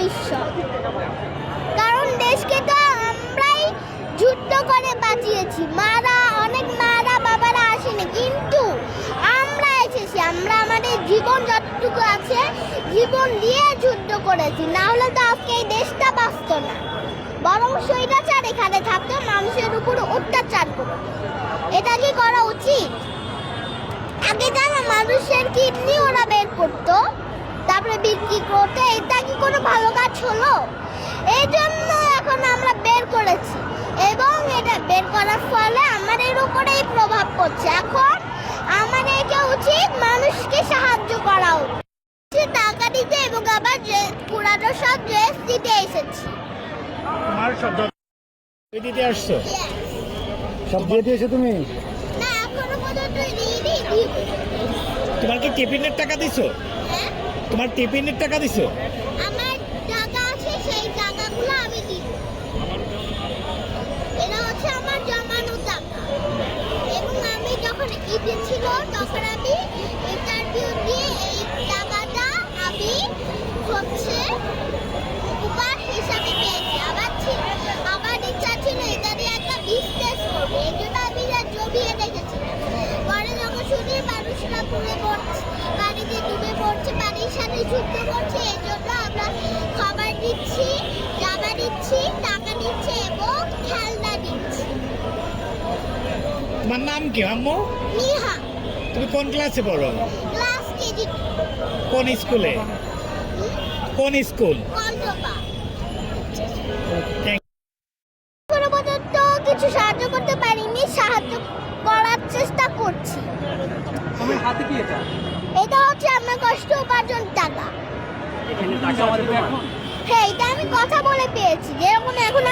ঈশ্বর। কারণ দেশকে তো আমরাই যুদ্ধ করে বাঁচিয়েছি। অনেক মারা বাবারা আসেনি, কিন্তু আমরা এসেছি। আমরা আমাদের জীবন যতটুকু আছে জীবন দিয়ে যুদ্ধ করেছি, না হলে তো আজকে এই দেশটা বাঁচত না। বরং স্বৈরাচার এখানে থাকতো, মানুষের উপর অত্যাচার করত। এটা কি করা উচিত? আগে জানো মানুষের কিডনি ওরা বের করতো, তারপরে বিক্রি করতে। এটা কি কোনো ভালো কাজ হলো? এই জন্য এখন আমরা বের করেছি, এবং এটা বের করার ফলে আমাদের উপরেই প্রভাব পড়ছে। এখন আমাদেরকে উচিত মানুষকে সাহায্য করা উচিত, টাকা দিতে, এবং আবার পুরানো সব ড্রেস দিতে এসেছি। তোমার সব দিতে আসছো? সব দিয়ে দিয়েছো তুমি? না, এখনো পর্যন্ত দিইনি। তোমার কি টিফিনের টাকা দিছো? হ্যাঁ, তোমার টিফিনের টাকা দিছো? আমার টাকা আছে, সেই টাকাগুলো আমি দিব। এটা হচ্ছে আমার জমানো টাকা, এবং আমি যখন ঈদে ছিল তখন আমি ইন্টারভিউ দিয়ে এই টাকাটা আমি হচ্ছে উপহার হিসাবে পেয়েছি। আমার ইচ্ছা ছিল এটা দিয়ে একটা বিজনেস করবো, এই জন্য আমি জমিয়ে রেখেছি। পরে যখন শুনি মানুষরা পুড়ে পড়ছে, পানিতে ডুবে পড়ছে, পানির সাথে যুদ্ধ করছে, এই জন্য আমরা খাবার দিচ্ছি, জামা দিচ্ছি, টাকা দিচ্ছি এবং খেলনা দিচ্ছি। তোমার নাম কি আম্মু? নিহা, তুমি কোন ক্লাসে পড়ো? ক্লাস কেজি কোন স্কুলে? কোন স্কুল? কল্পনা। Thank এখনো পর্যন্ত কিছু সাহায্য করতে পারিনি, সাহায্য করার চেষ্টা করছি। আমার হাতে কি এটা? এটা হচ্ছে আমার কষ্ট উপার্জন টাকা। এখানে টাকা আছে তোমার? হ্যাঁ, এটা আমি কথা বলে পেয়েছি। যেরকম এখন